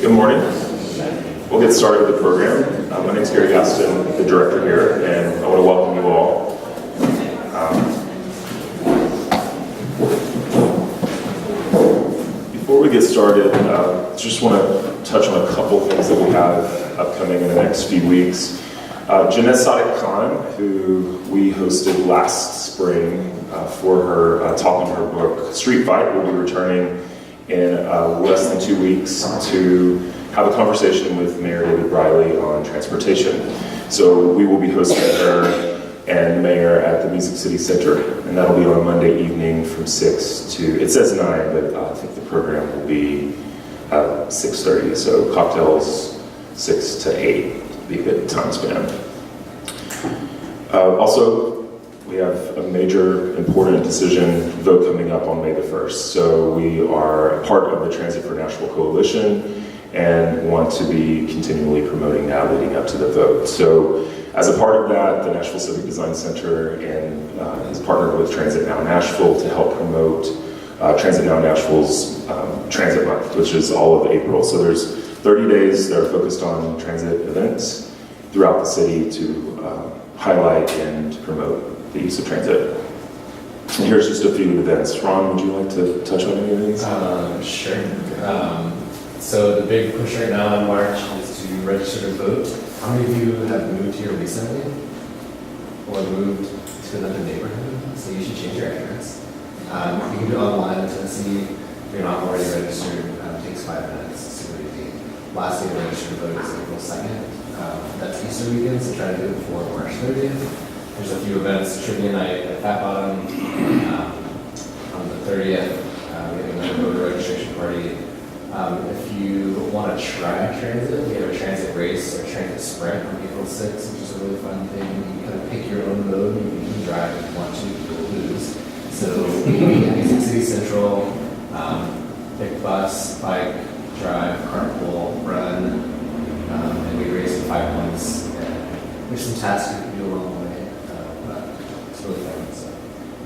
Good morning. We'll get started with the program. My name is Gary Gaston, the director here, and I want to welcome you all. Before we get started, I just want to touch on a couple things that we have upcoming in the next few weeks. Jeanette Sadiq Khan, who we hosted last spring for her talk on her book, Street Fight, will be returning in less than 2 weeks to have a conversation with Mayor David Briley on transportation. So we will be hosting her and the mayor at the Music City Center, and that'll be on Monday evening from 6 to, it says 9, but I think the program will be 6:30, so cocktails 6 to 8 would be a good time span. Also, we have a major important decision vote coming up on May the 1st. So we are a part of the Transit for Nashville Coalition and want to be continually promoting that leading up to the vote. So as a part of that, the Nashville Civic Design Center has partnered with Transit Now Nashville to help promote Transit Now Nashville's Transit Month, which is all of April. So there's 30 days that are focused on transit events throughout the city to highlight and promote the use of transit. And here's just a few events. Ron, would you like to touch on any of these? Sure. So the big push right now in March is to register to vote. How many of you have moved here recently or moved to another neighborhood? So you should change your address. You can do it online in Tennessee. If you're not already registered, it takes 5 minutes. It's super easy. Last day to register to vote is April 2nd. That's Easter weekend, so try to do it before March 30th. There's a few events, trivia night at Fat Bottom on the 30th. We have another voter registration party. If you want to try transit, we have a transit race or transit sprint on April 6th, which is a really fun thing. You kind of pick your own mode. You can drive if you want to, you'll lose. So we meet at Music City Central, pick bus, bike, drive, carpool, run, and we race for 5 points. There's some tasks you can do along the way. It's really fun. So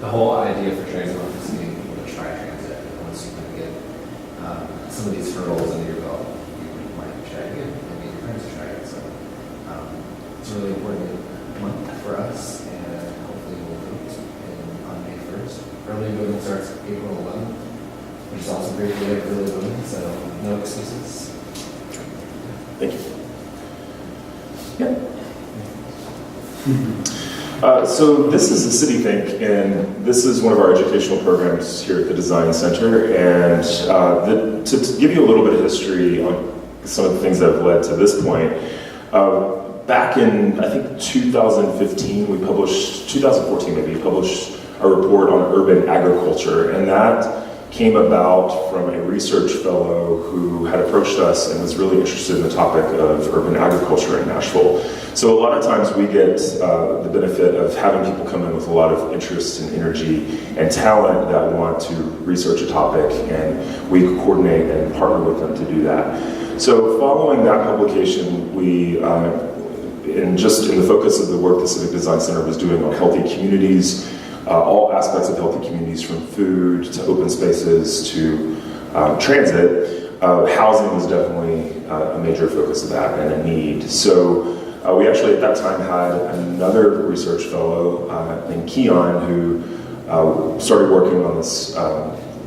the whole idea for transit month is getting people to try transit. Once you kind of get some of these hurdles under your belt, you might try it again and get your friends to try it. So it's a really important month for us, and hopefully we'll vote on May 1st. Early voting starts April 11th, which is also a great day of early voting, so no excuses. Thank you. Yeah. So this is the City Think, and this is one of our educational programs here at the Design Center. And to give you a little bit of history on some of the things that have led to this point, back in, I think, 2014 maybe, we published a report on urban agriculture, and that came about from a research fellow who had approached us and was really interested in the topic of urban agriculture in Nashville. So a lot of times we get the benefit of having people come in with a lot of interest and energy and talent that want to research a topic, and we coordinate and partner with them to do that. So following that publication, we, in the focus of the work the Civic Design Center was doing on healthy communities, all aspects of healthy communities, from food to open spaces to transit, housing was definitely a major focus of that and a need. So we actually at that time had another research fellow named Keon who started working on this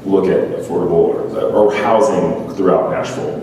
look at affordable or housing throughout Nashville.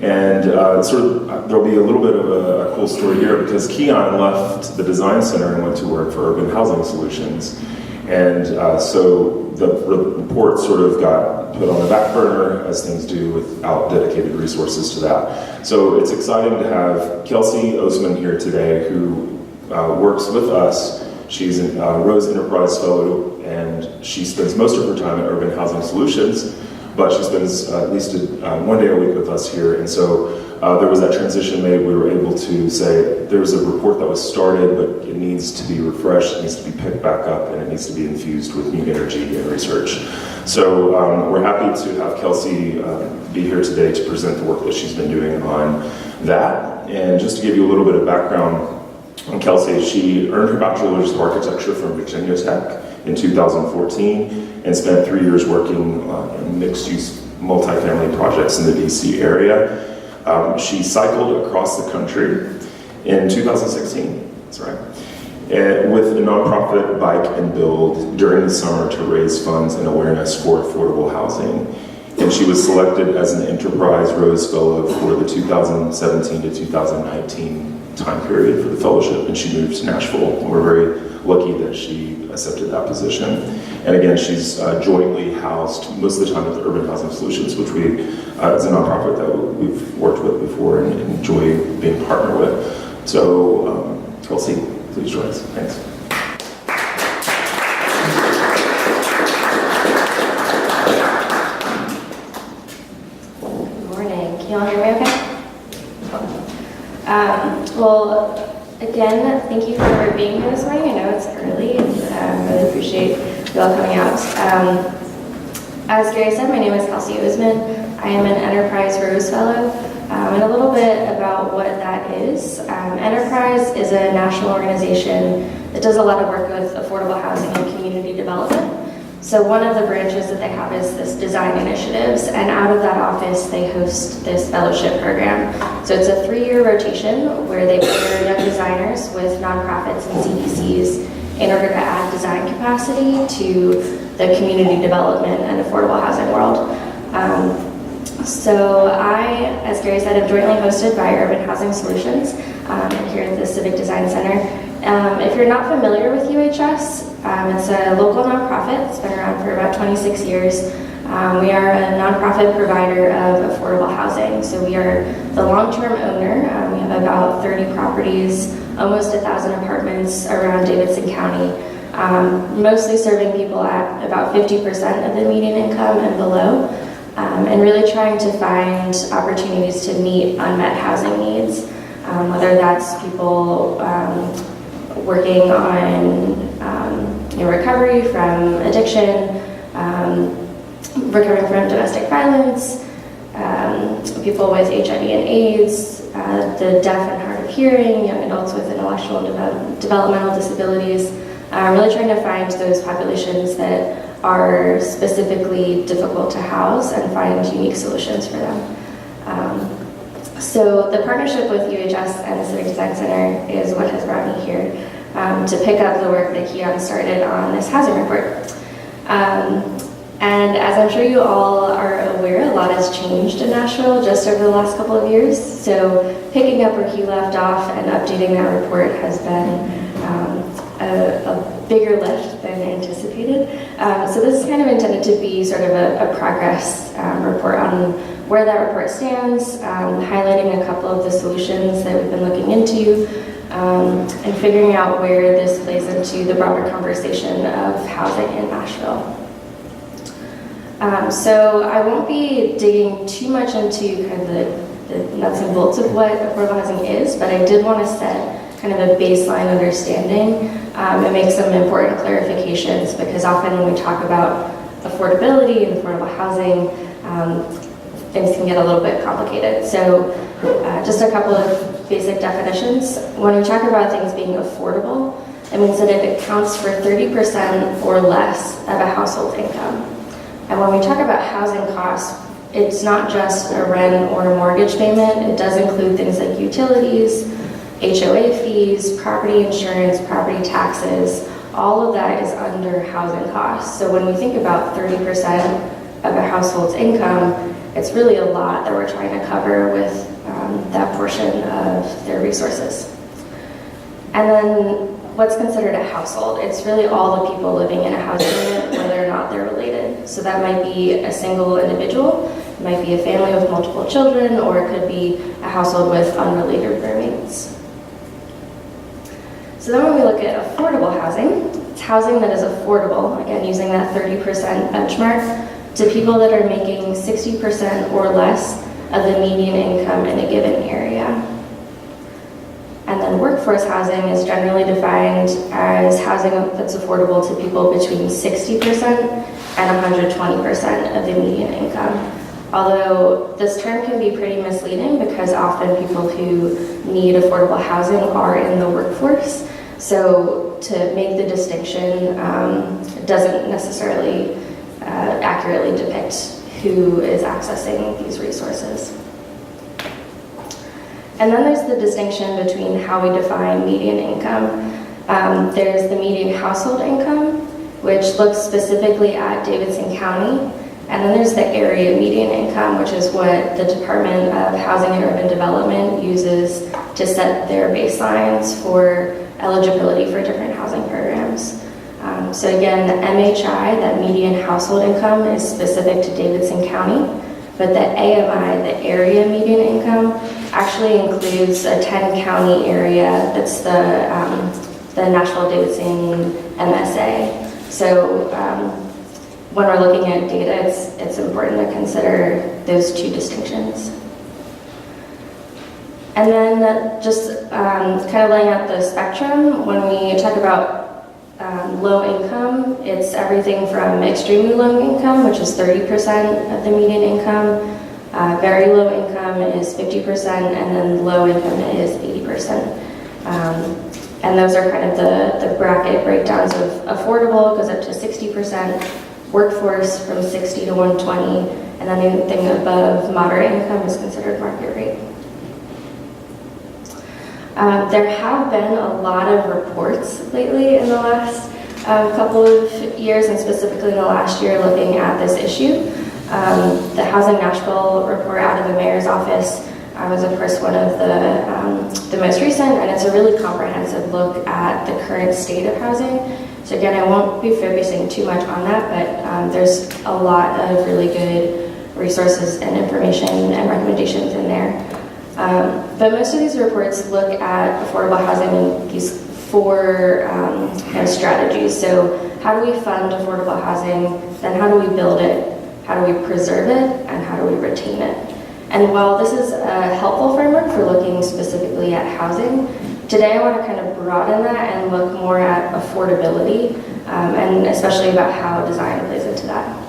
And there'll be a little bit of a cool story here, because Keon left the Design Center and went to work for Urban Housing Solutions. And so the report sort of got put on the back burner, as things do, without dedicated resources to that. So it's exciting to have Kelsey Oesmann here today, who works with us. She's a Rose Enterprise Fellow, and she spends most of her time at Urban Housing Solutions, but she spends at least 1 day a week with us here. And so there was that transition made. We were able to say there's a report that was started, but it needs to be refreshed, it needs to be picked back up, and it needs to be infused with new energy and research. So we're happy to have Kelsey be here today to present the work that she's been doing on that. And just to give you a little bit of background on Kelsey, she earned her bachelor's of architecture from Virginia Tech in 2014 and spent 3 years working in mixed-use multifamily projects in the DC area. She cycled across the country in 2016, that's right, with a nonprofit bike and build during the summer to raise funds and awareness for affordable housing. And she was selected as an Enterprise Rose Fellow for the 2017 to 2019 time period for the fellowship, and she moved to Nashville. We're very lucky that she accepted that position. And again, she's jointly housed most of the time with Urban Housing Solutions, which we, as a nonprofit that we've worked with before and enjoy being partnered with. So, Kelsey, please join us. Thanks. Good morning. Can you all hear me okay? Well, again, thank you for being here this morning. I know it's early, and really appreciate you all coming out. As Gary said, my name is Kelsey Oesmann. I am an Enterprise Rose Fellow, and a little bit about what that is. Enterprise is a national organization that does a lot of work with affordable housing and community development. So one of the branches that they have is this design initiatives, and out of that office they host this fellowship program. So it's a 3-year rotation where they pair young designers with nonprofits and CDCs in order to add design capacity to the community development and affordable housing world. So I, as Gary said, am jointly hosted by Urban Housing Solutions here at the Civic Design Center. If you're not familiar with UHS, it's a local nonprofit. It's been around for about 26 years. We are a nonprofit provider of affordable housing. So we are the long-term owner. We have about 30 properties, almost 1,000 apartments around Davidson County, mostly serving people at about 50% of the median income and below, and really trying to find opportunities to meet unmet housing needs, whether that's people working on recovery from addiction, recovering from domestic violence, people with HIV and AIDS, the deaf and hard of hearing, young adults with intellectual and developmental disabilities, really trying to find those populations that are specifically difficult to house and find unique solutions for them. So the partnership with UHS and the Civic Design Center is what has brought me here to pick up the work that Keon started on this housing report. And as I'm sure you all are aware, a lot has changed in Nashville just over the last couple of years. So picking up where he left off and updating that report has been a bigger lift than anticipated. So this is kind of intended to be sort of a progress report on where that report stands, highlighting a couple of the solutions that we've been looking into, and figuring out where this plays into the broader conversation of housing in Nashville. So I won't be digging too much into kind of the nuts and bolts of what affordable housing is, but I did want to set kind of a baseline understanding and make some important clarifications, because often when we talk about affordability and affordable housing, things can get a little bit complicated. So just a couple of basic definitions. When we talk about things being affordable, it means that it accounts for 30% or less of a household income. And when we talk about housing costs, it's not just a rent or a mortgage payment. It does include things like utilities, HOA fees, property insurance, property taxes. All of that is under housing costs. So when we think about 30% of a household's income, it's really a lot that we're trying to cover with that portion of their resources. And then what's considered a household? It's really all the people living in a housing unit, whether or not they're related. So that might be a single individual, it might be a family with multiple children, or it could be a household with unrelated roommates. So then when we look at affordable housing, it's housing that is affordable, again using that 30% benchmark, to people that are making 60% or less of the median income in a given area. And then workforce housing is generally defined as housing that's affordable to people between 60% and 120% of the median income. Although this term can be pretty misleading because often people who need affordable housing are in the workforce. So to make the distinction doesn't necessarily accurately depict who is accessing these resources. And then there's the distinction between how we define median income. There's the median household income, which looks specifically at Davidson County. And then there's the area median income, which is what the Department of Housing and Urban Development uses to set their baselines for eligibility for different housing programs. So again, the MHI, that median household income, is specific to Davidson County, but the AMI, the area median income, actually includes a 10-county area that's the Nashville-Davidson MSA. So when we're looking at data, it's important to consider those two distinctions. And then just kind of laying out the spectrum, when we talk about low income, it's everything from extremely low income, which is 30% of the median income, very low income is 50%, and then low income is 80%. And those are kind of the bracket breakdowns of affordable goes up to 60%, workforce from 60 to 120, and then anything above moderate income is considered market rate. There have been a lot of reports lately in the last couple of years, and specifically in the last year, looking at this issue. The Housing Nashville report out of the mayor's office was, of course, one of the most recent, and it's a really comprehensive look at the current state of housing. So again, I won't be focusing too much on that, but there's a lot of really good resources and information and recommendations in there. But most of these reports look at affordable housing in these four kind of strategies. So how do we fund affordable housing? Then how do we build it? How do we preserve it? And how do we retain it? And while this is a helpful framework for looking specifically at housing, today I want to kind of broaden that and look more at affordability, and especially about how design plays into that.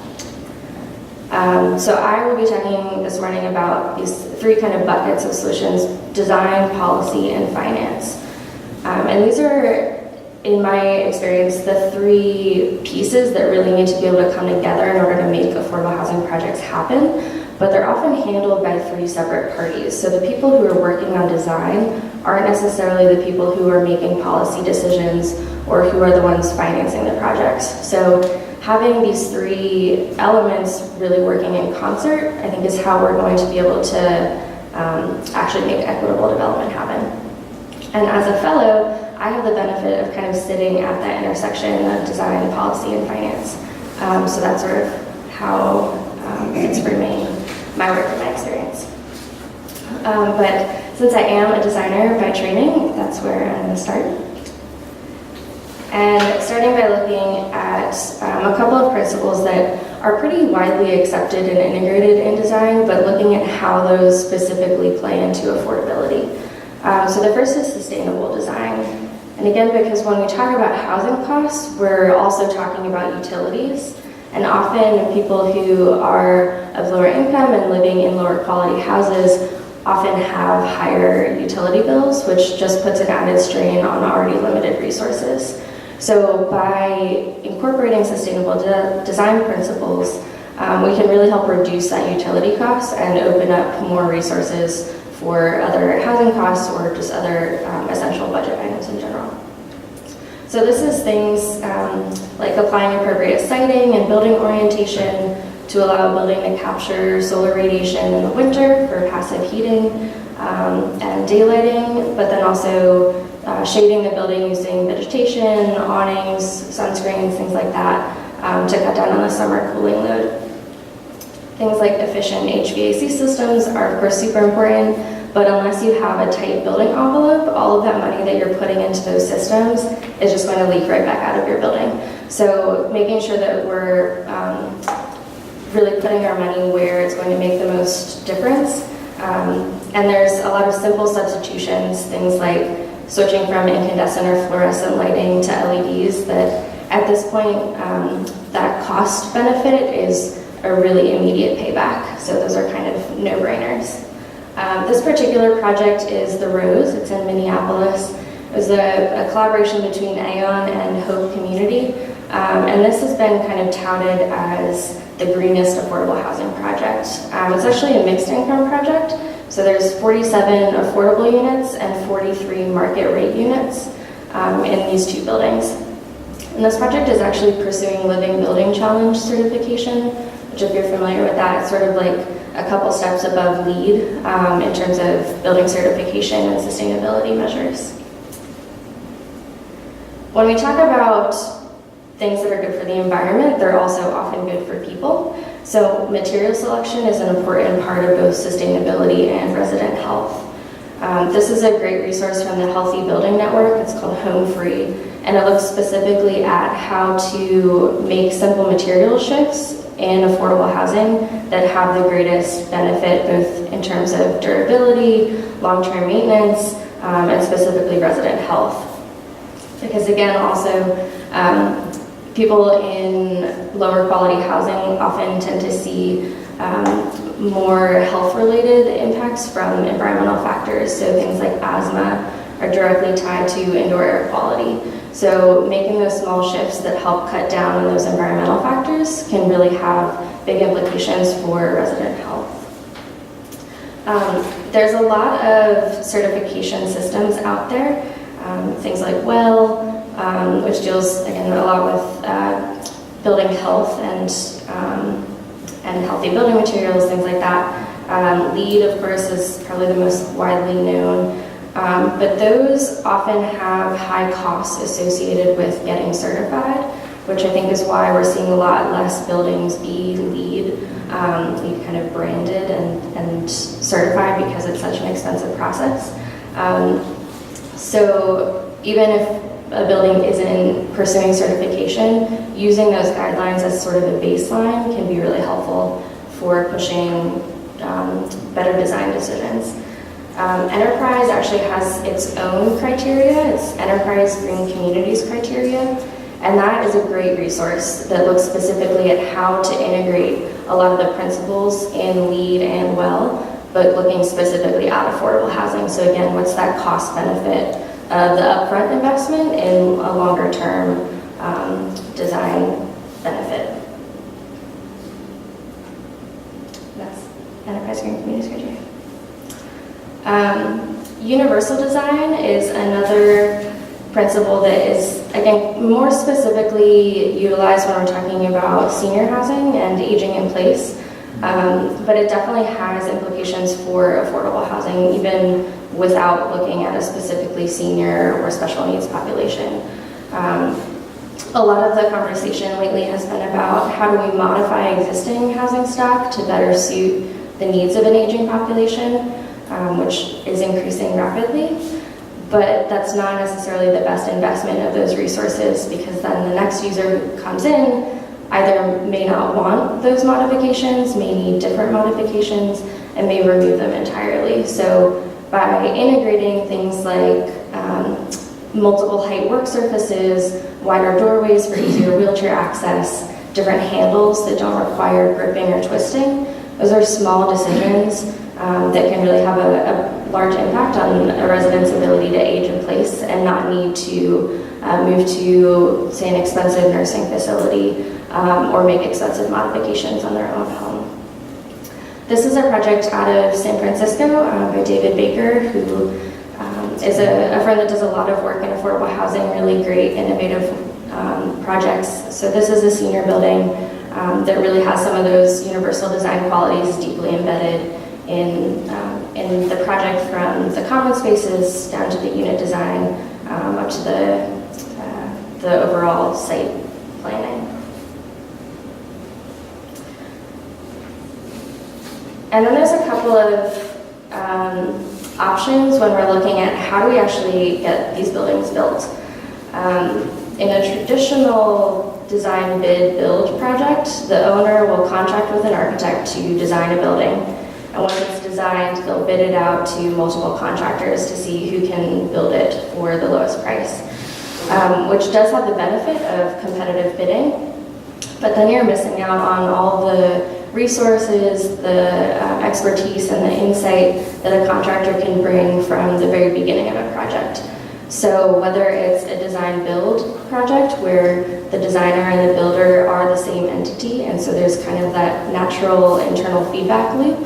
So I will be talking this morning about these three kind of buckets of solutions: design, policy, and finance. And these are, in my experience, the three pieces that really need to be able to come together in order to make affordable housing projects happen, but they're often handled by three separate parties. So the people who are working on design aren't necessarily the people who are making policy decisions or who are the ones financing the projects. So having these three elements really working in concert, I think, is how we're going to be able to actually make equitable development happen. And as a fellow, I have the benefit of kind of sitting at that intersection of design, policy, and finance. So that's sort of how it's framing my work and my experience. But since I am a designer by training, that's where I'm going to start. And starting by looking at a couple of principles that are pretty widely accepted and integrated in design, but looking at how those specifically play into affordability. So the first is sustainable design. And again, because when we talk about housing costs, we're also talking about utilities. And often people who are of lower income and living in lower quality houses often have higher utility bills, which just puts an added strain on already limited resources. So by incorporating sustainable design principles, we can really help reduce that utility costs and open up more resources for other housing costs or just other essential budget items in general. So this is things like applying appropriate siting and building orientation to allow a building to capture solar radiation in the winter for passive heating and daylighting, but then also shading the building using vegetation, awnings, sunscreens, things like that to cut down on the summer cooling load. Things like efficient HVAC systems are of course super important, but unless you have a tight building envelope, all of that money that you're putting into those systems is just going to leak right back out of your building. So making sure that we're really putting our money where it's going to make the most difference. And there's a lot of simple substitutions, things like switching from incandescent or fluorescent lighting to LEDs, that at this point, that cost benefit is a really immediate payback. So those are kind of no-brainers. This particular project is The Rose. It's in Minneapolis. It was a collaboration between Aon and Hope Community. And this has been kind of touted as the greenest affordable housing project. It's actually a mixed income project. So there's 47 affordable units and 43 market rate units in these two buildings. And this project is actually pursuing Living Building Challenge certification, which if you're familiar with that, it's sort of like a couple steps above LEED in terms of building certification and sustainability measures. When we talk about things that are good for the environment, they're also often good for people. So material selection is an important part of both sustainability and resident health. This is a great resource from the Healthy Building Network. It's called Home Free, and it looks specifically at how to make simple material shifts in affordable housing that have the greatest benefit, both in terms of durability, long-term maintenance, and specifically resident health. Because again, also, people in lower quality housing often tend to see more health-related impacts from environmental factors. So things like asthma are directly tied to indoor air quality. So making those small shifts that help cut down on those environmental factors can really have big implications for resident health. There's a lot of certification systems out there, things like WELL, which deals, again, a lot with building health and healthy building materials, things like that. LEED, of course, is probably the most widely known. But those often have high costs associated with getting certified, which I think is why we're seeing a lot less buildings be LEED kind of branded and certified, because it's such an expensive process. So even if a building isn't pursuing certification, using those guidelines as sort of a baseline can be really helpful for pushing better design decisions. Enterprise actually has its own criteria. It's Enterprise Green Communities criteria, and that is a great resource that looks specifically at how to integrate a lot of the principles in LEED and WELL, but looking specifically at affordable housing. So again, what's that cost benefit of the upfront investment in a longer term design benefit? That's Enterprise Green Communities criteria. Universal design is another principle that is, again, more specifically utilized when we're talking about senior housing and aging in place, but it definitely has implications for affordable housing, even without looking at a specifically senior or special needs population. A lot of the conversation lately has been about how do we modify existing housing stock to better suit the needs of an aging population, which is increasing rapidly, but that's not necessarily the best investment of those resources, because then the next user who comes in either may not want those modifications, may need different modifications, and may remove them entirely. So by integrating things like multiple height work surfaces, wider doorways for easier wheelchair access, different handles that don't require gripping or twisting, those are small decisions that can really have a large impact on a resident's ability to age in place and not need to move to, say, an expensive nursing facility or make expensive modifications on their own home. This is a project out of San Francisco by David Baker, who is a friend that does a lot of work in affordable housing, really great, innovative projects. So this is a senior building that really has some of those universal design qualities deeply embedded in the project, from the common spaces down to the unit design, up to the overall site planning. And then there's a couple of options when we're looking at how do we actually get these buildings built. In a traditional design bid build project, the owner will contract with an architect to design a building. And once it's designed, they'll bid it out to multiple contractors to see who can build it for the lowest price, which does have the benefit of competitive bidding, but then you're missing out on all the resources, the expertise, and the insight that a contractor can bring from the very beginning of a project. So whether it's a design build project where the designer and the builder are the same entity, and so there's kind of that natural internal feedback loop,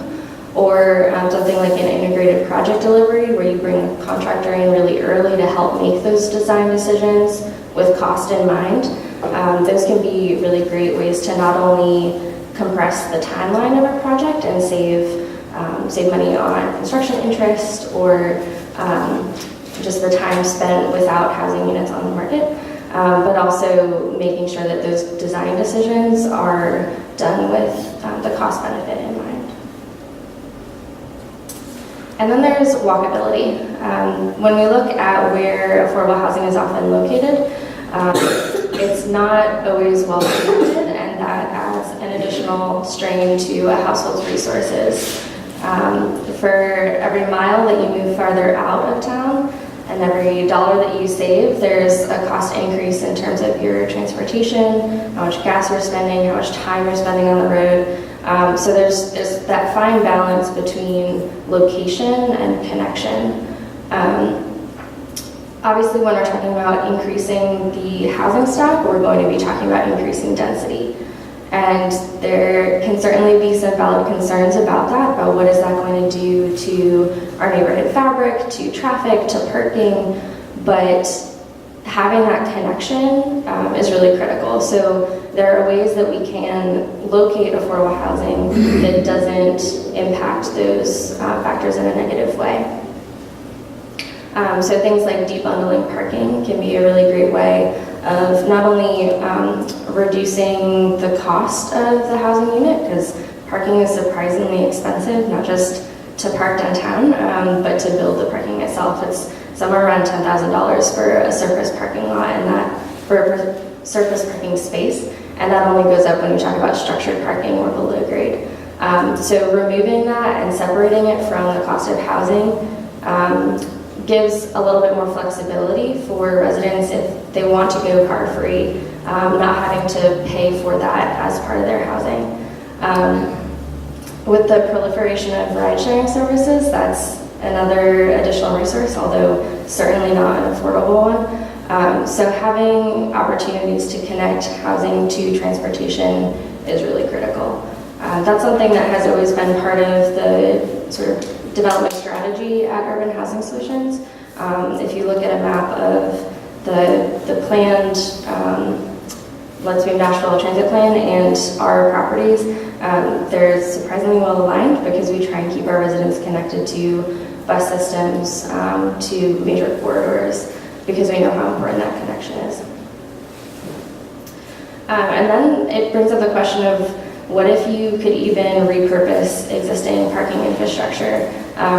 or something like an integrated project delivery where you bring a contractor in really early to help make those design decisions with cost in mind. Those can be really great ways to not only compress the timeline of a project and save money on construction interest or just the time spent without housing units on the market, but also making sure that those design decisions are done with the cost benefit in mind. And then there's walkability. When we look at where affordable housing is often located, it's not always well connected, and that adds an additional strain to a household's resources. For every mile that you move farther out of town and every dollar that you save, there's a cost increase in terms of your transportation, how much gas you're spending, how much time you're spending on the road. So there's that fine balance between location and connection. Obviously, when we're talking about increasing the housing stock, we're going to be talking about increasing density. And there can certainly be some valid concerns about that, about what is that going to do to our neighborhood fabric, to traffic, to parking, but having that connection is really critical. So there are ways that we can locate affordable housing that doesn't impact those factors in a negative way. So things like debundling parking can be a really great way of not only reducing the cost of the housing unit, because parking is surprisingly expensive, not just to park downtown, but to build the parking itself. It's somewhere around $10,000 for a surface parking lot, and that for a surface parking space, and that only goes up when you talk about structured parking or below grade. So removing that and separating it from the cost of housing gives a little bit more flexibility for residents if they want to go car-free, not having to pay for that as part of their housing. With the proliferation of ride-sharing services, that's another additional resource, although certainly not an affordable one. So having opportunities to connect housing to transportation is really critical. That's something that has always been part of the sort of development strategy at Urban Housing Solutions. If you look at a map of the planned Let's Move Nashville transit plan and our properties, they're surprisingly well aligned because we try and keep our residents connected to bus systems, to major corridors, because we know how important that connection is. And then it brings up the question of what if you could even repurpose existing parking infrastructure?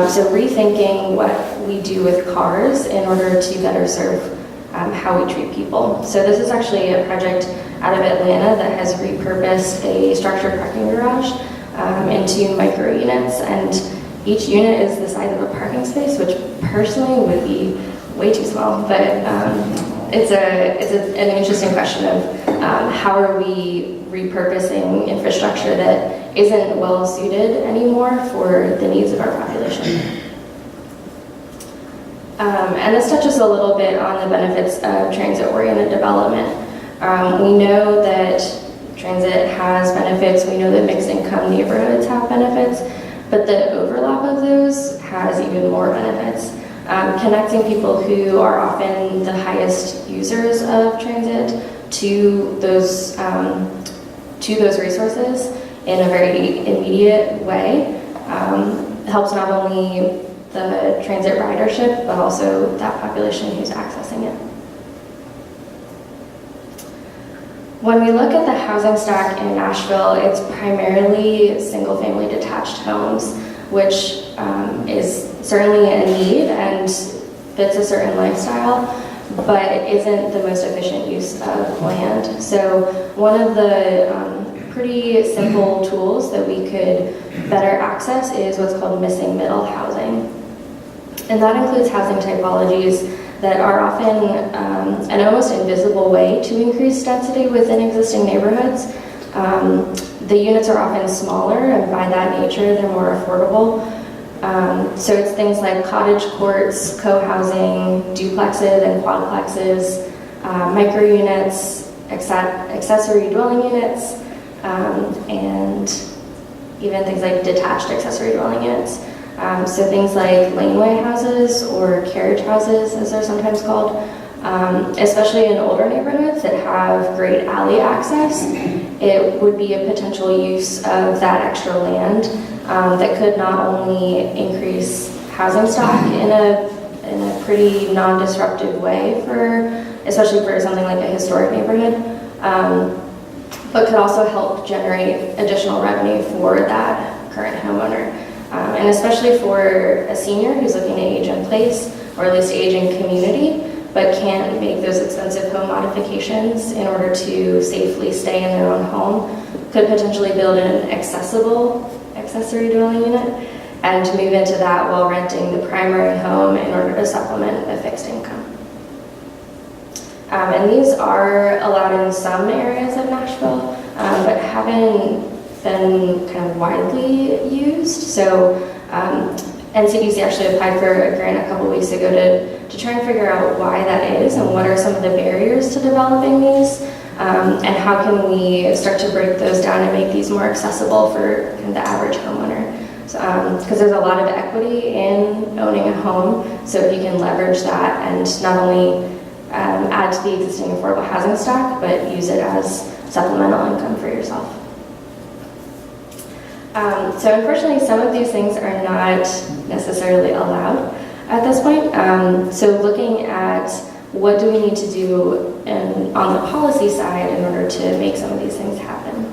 So rethinking what we do with cars in order to better serve how we treat people. So this is actually a project out of Atlanta that has repurposed a structured parking garage into micro units, and each unit is the size of a parking space, which personally would be way too small. But it's an interesting question of how are we repurposing infrastructure that isn't well suited anymore for the needs of our population. And this touches a little bit on the benefits of transit-oriented development. We know that transit has benefits, we know that mixed income neighborhoods have benefits, but the overlap of those has even more benefits. Connecting people who are often the highest users of transit to those resources in a very immediate way helps not only the transit ridership, but also that population who's accessing it. When we look at the housing stock in Nashville, it's primarily single-family detached homes, which is certainly a need and fits a certain lifestyle, but isn't the most efficient use of land. So one of the pretty simple tools that we could better access is what's called missing middle housing. And that includes housing typologies that are often an almost invisible way to increase density within existing neighborhoods. The units are often smaller, and by that nature, they're more affordable. So it's things like cottage courts, co-housing, duplexes and quadplexes, micro units, accessory dwelling units, and even things like detached accessory dwelling units. So things like laneway houses or carriage houses, as they're sometimes called, especially in older neighborhoods that have great alley access, it would be a potential use of that extra land that could not only increase housing stock in a pretty non-disruptive way especially for something like a historic neighborhood, but could also help generate additional revenue for that current homeowner. And especially for a senior who's looking to age in place, or at least age in community, but can't make those expensive home modifications in order to safely stay in their own home, could potentially build an accessible accessory dwelling unit and to move into that while renting the primary home in order to supplement a fixed income. And these are allowed in some areas of Nashville, but haven't been kind of widely used. So NCDC actually applied for a grant a couple weeks ago to try and figure out why that is and what are some of the barriers to developing these, and how can we start to break those down and make these more accessible for kind of the average homeowner. Because there's a lot of equity in owning a home, so if you can leverage that and not only add to the existing affordable housing stock, but use it as supplemental income for yourself. So unfortunately, some of these things are not necessarily allowed at this point. So looking at what do we need to do on the policy side in order to make some of these things happen.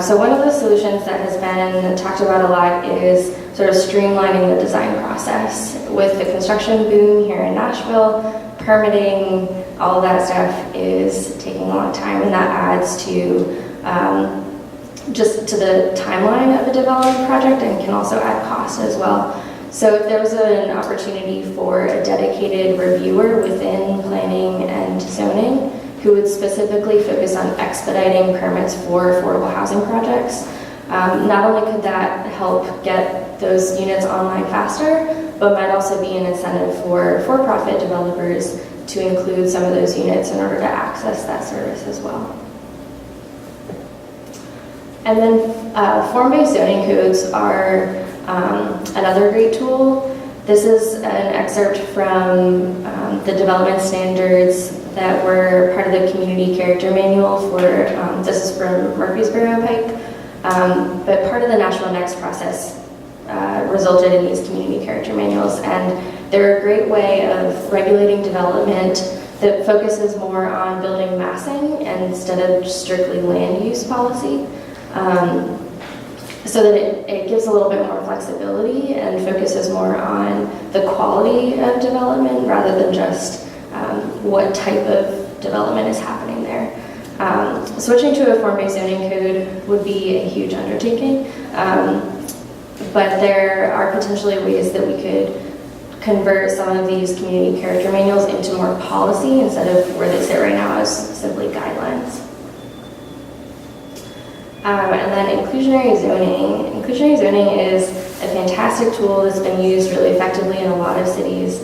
So one of the solutions that has been talked about a lot is sort of streamlining the design process. With the construction boom here in Nashville, permitting, all of that stuff is taking a long time, and that adds to just to the timeline of a development project and can also add cost as well. So if there was an opportunity for a dedicated reviewer within planning and zoning who would specifically focus on expediting permits for affordable housing projects, not only could that help get those units online faster, but might also be an incentive for for-profit developers to include some of those units in order to access that service as well. And then form-based zoning codes are another great tool. This is an excerpt from the development standards that were part of the community character manual for, this is from Murfreesboro Pike, but part of the Nashville Next process resulted in these community character manuals, and they're a great way of regulating development that focuses more on building massing instead of strictly land use policy. So that it gives a little bit more flexibility and focuses more on the quality of development rather than just what type of development is happening there. Switching to a form-based zoning code would be a huge undertaking, but there are potentially ways that we could convert some of these community character manuals into more policy instead of where they sit right now as simply guidelines. And then inclusionary zoning. Inclusionary zoning is a fantastic tool that's been used really effectively in a lot of cities.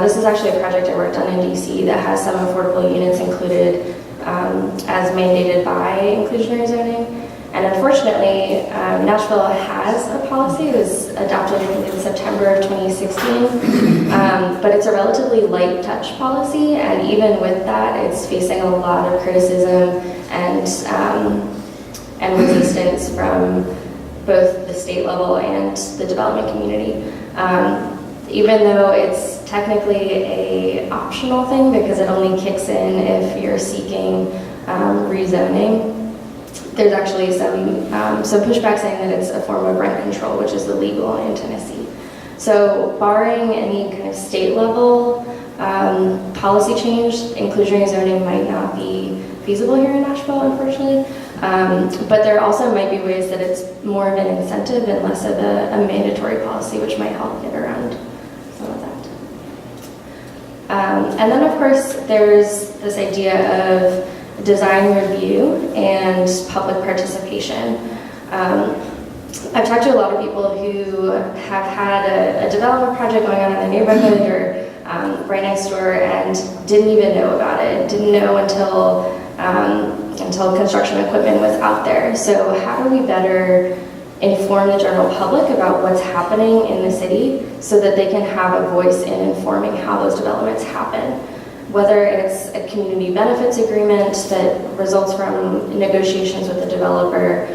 This is actually a project I worked on in DC that has some affordable units included as mandated by inclusionary zoning. And unfortunately, Nashville has a policy. It was adopted, I think, in September of 2016. But it's a relatively light touch policy, and even with that, it's facing a lot of criticism and resistance from both the state level and the development community. Even though it's technically a optional thing because it only kicks in if you're seeking rezoning, there's actually some pushback saying that it's a form of rent control, which is illegal in Tennessee. So barring any kind of state level policy change, inclusionary zoning might not be feasible here in Nashville, unfortunately. But there also might be ways that it's more of an incentive and less of a mandatory policy, which might help get around some of that. And then, of course, there's this idea of design review and public participation. I've talked to a lot of people who have had a development project going on in their neighborhood or right next door and didn't even know about it, didn't know until construction equipment was out there. So how do we better inform the general public about what's happening in the city so that they can have a voice in informing how those developments happen. Whether it's a community benefits agreement that results from negotiations with the developer.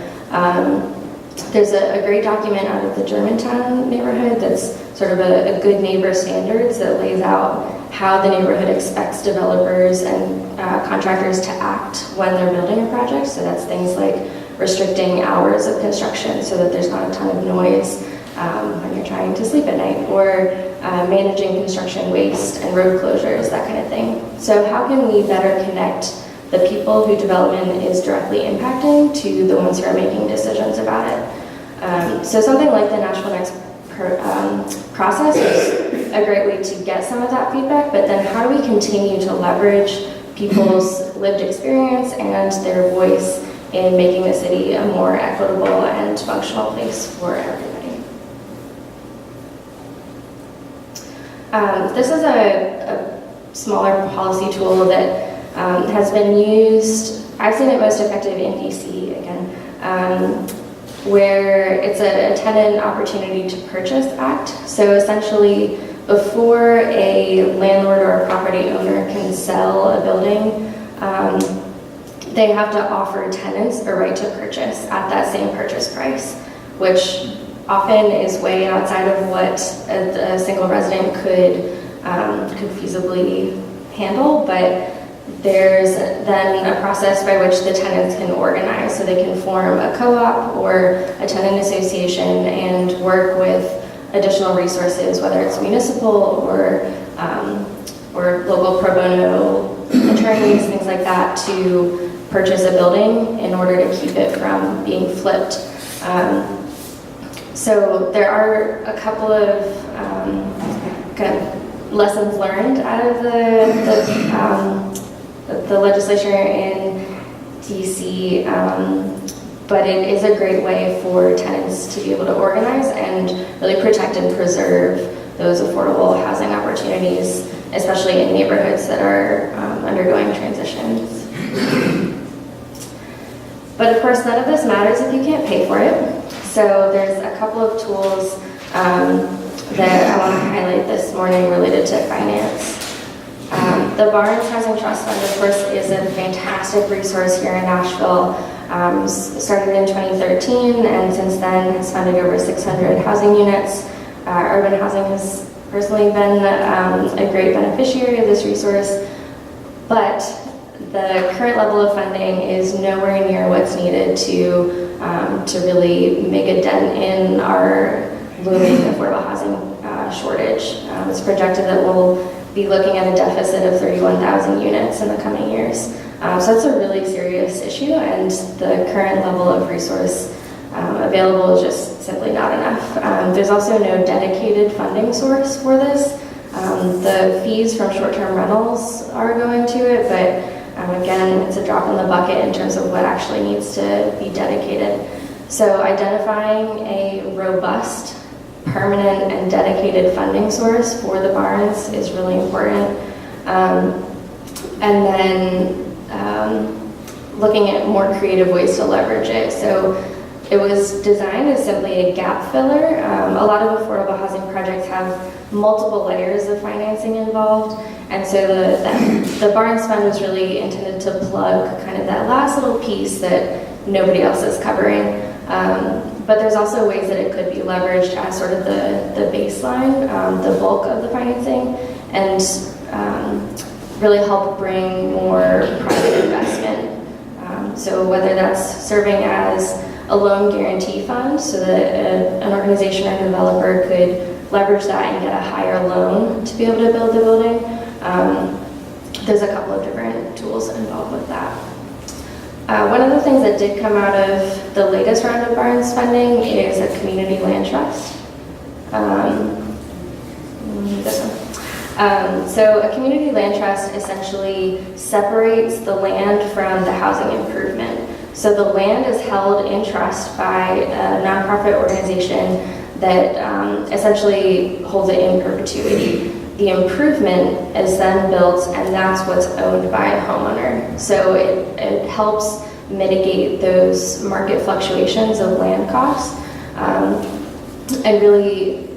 There's a great document out of the Germantown neighborhood that's sort of a good neighbor standards that lays out how the neighborhood expects developers and contractors to act when they're building a project. So that's things like restricting hours of construction so that there's not a ton of noise when you're trying to sleep at night, or managing construction waste and road closures, that kind of thing. So how can we better connect the people who development is directly impacting to the ones who are making decisions about it? So something like the Nashville Next process is a great way to get some of that feedback, but then how do we continue to leverage people's lived experience and their voice in making the city a more equitable and functional place for everybody? This is a smaller policy tool that has been used. I've seen it most effective in DC, again, where it's a tenant opportunity to purchase act. So essentially, before a landlord or a property owner can sell a building, they have to offer tenants a right to purchase at that same purchase price, which often is way outside of what a single resident could feasibly handle, but there's then a process by which the tenants can organize, so they can form a co-op or a tenant association and work with additional resources, whether it's municipal or local pro bono attorneys, things like that, to purchase a building in order to keep it from being flipped. So there are a couple of kind of lessons learned out of the legislature in DC, but it is a great way for tenants to be able to organize and really protect and preserve those affordable housing opportunities, especially in neighborhoods that are undergoing transitions. But of course, none of this matters if you can't pay for it. So there's a couple of tools that I want to highlight this morning related to finance. The Barnes Housing Trust Fund, of course, is a fantastic resource here in Nashville. Started in 2013, and since then has funded over 600 housing units. Urban Housing has personally been a great beneficiary of this resource, but the current level of funding is nowhere near what's needed to really make a dent in our looming affordable housing shortage. It's projected that we'll be looking at a deficit of 31,000 units in the coming years. So that's a really serious issue, and the current level of resource available is just simply not enough. There's also no dedicated funding source for this. The fees from short-term rentals are going to it, but again, it's a drop in the bucket in terms of what actually needs to be dedicated. So identifying a robust, permanent, and dedicated funding source for the Barnes is really important. And then looking at more creative ways to leverage it. So it was designed as simply a gap filler. A lot of affordable housing projects have multiple layers of financing involved, and so the Barnes Fund was really intended to plug kind of that last little piece that nobody else is covering. But there's also ways that it could be leveraged as sort of the baseline, the bulk of the financing, and really help bring more private investment. So whether that's serving as a loan guarantee fund so that an organization or developer could leverage that and get a higher loan to be able to build the building. There's a couple of different tools involved with that. One of the things that did come out of the latest round of Barnes funding is a community land trust. This one. So a community land trust essentially separates the land from the housing improvement. So the land is held in trust by a nonprofit organization that essentially holds it in perpetuity. The improvement is then built, and that's what's owned by a homeowner. So it helps mitigate those market fluctuations of land costs. and really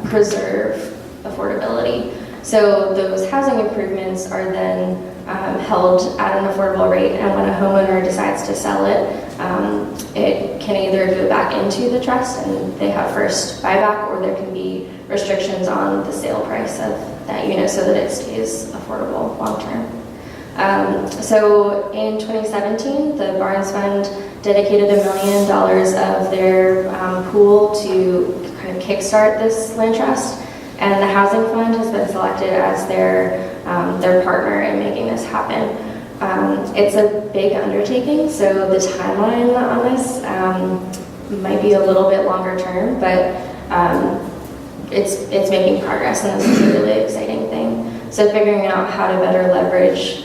preserve affordability. So those housing improvements are then held at an affordable rate, and when a homeowner decides to sell it, it can either go back into the trust and they have first buyback, or there can be restrictions on the sale price of that unit so that it stays affordable long term. So in 2017, the Barnes Fund dedicated $1 million of their pool to kind of kickstart this land trust, and the Housing Fund has been selected as their partner in making this happen. It's a big undertaking, so the timeline on this might be a little bit longer term, but it's making progress, and this is a really exciting thing. So figuring out how to better leverage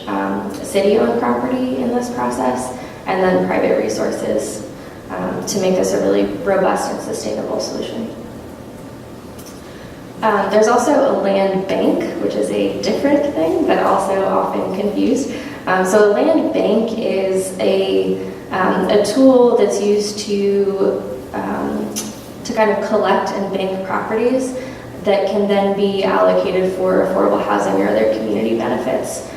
city-owned property in this process, and then private resources to make this a really robust and sustainable solution. There's also a land bank, which is a different thing, but also often confused. So a land bank is a tool that's used to kind of collect and bank properties that can then be allocated for affordable housing or other community benefits.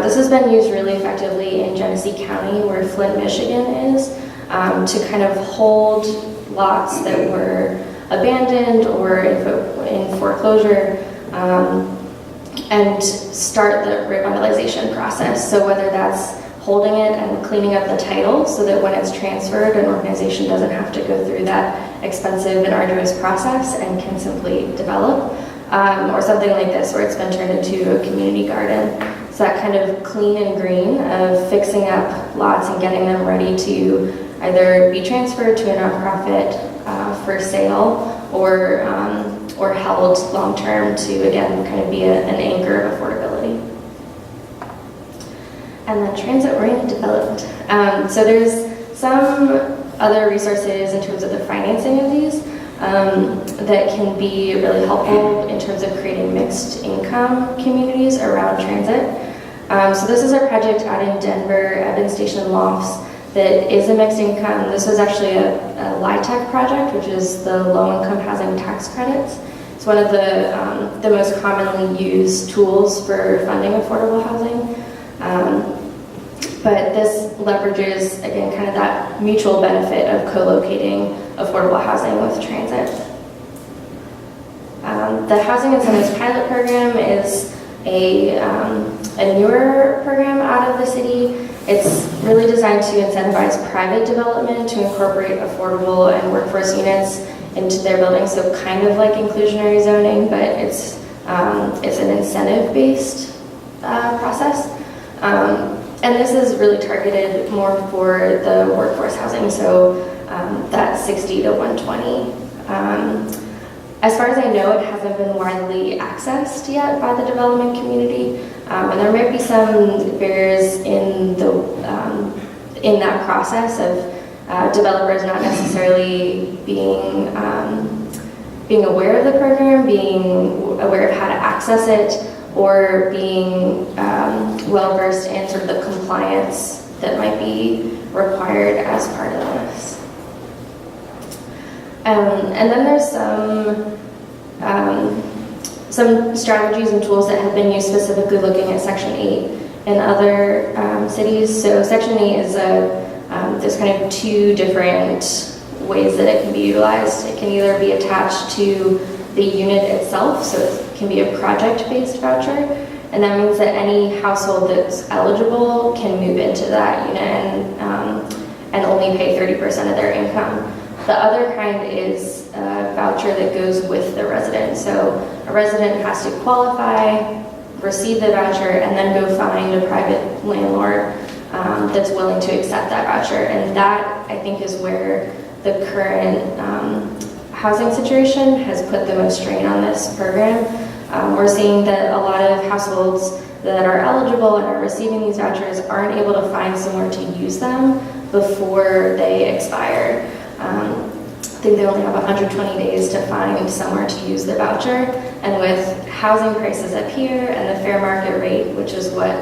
This has been used really effectively in Genesee County, where Flint, Michigan is, to kind of hold lots that were abandoned or in foreclosure, and start the revitalization process. So whether that's holding it and cleaning up the title so that when it's transferred, an organization doesn't have to go through that expensive and arduous process and can simply develop, or something like this where it's been turned into a community garden. So that kind of clean and green of fixing up lots and getting them ready to either be transferred to a nonprofit for sale, or held long-term to, again, kind of be an anchor of affordability. And then transit-oriented development. So there's some other resources in terms of the financing of these that can be really helpful in terms of creating mixed income communities around transit. So this is a project out in Denver, Evans Station Lofts, that is a mixed income. This was actually a LIHTC project, which is the low-income housing tax credits. It's one of the most commonly used tools for funding affordable housing. But this leverages, again, kind of that mutual benefit of co-locating affordable housing with transit. The Housing Incentives Pilot Program is a newer program out of the city. It's really designed to incentivize private development to incorporate affordable and workforce units into their buildings, so kind of like inclusionary zoning, but it's an incentive-based process. And this is really targeted more for the workforce housing, so that 60 to 120. As far as I know, it hasn't been widely accessed yet by the development community, and there might be some barriers in that process of developers not necessarily being aware of the program, being aware of how to access it, or being well versed in sort of the compliance that might be required as part of this. And then there's some strategies and tools that have been used specifically looking at Section 8 in other cities. So Section 8 is there's kind of two different ways that it can be utilized. It can either be attached to the unit itself, so it can be a project-based voucher, and that means that any household that's eligible can move into that unit and only pay 30% of their income. The other kind is a voucher that goes with the resident. So a resident has to qualify, receive the voucher, and then go find a private landlord that's willing to accept that voucher. And that, I think, is where the current housing situation has put the most strain on this program. We're seeing that a lot of households that are eligible and are receiving these vouchers aren't able to find somewhere to use them before they expire. I think they only have 120 days to find somewhere to use the voucher, and with housing prices up here and the fair market rate, which is what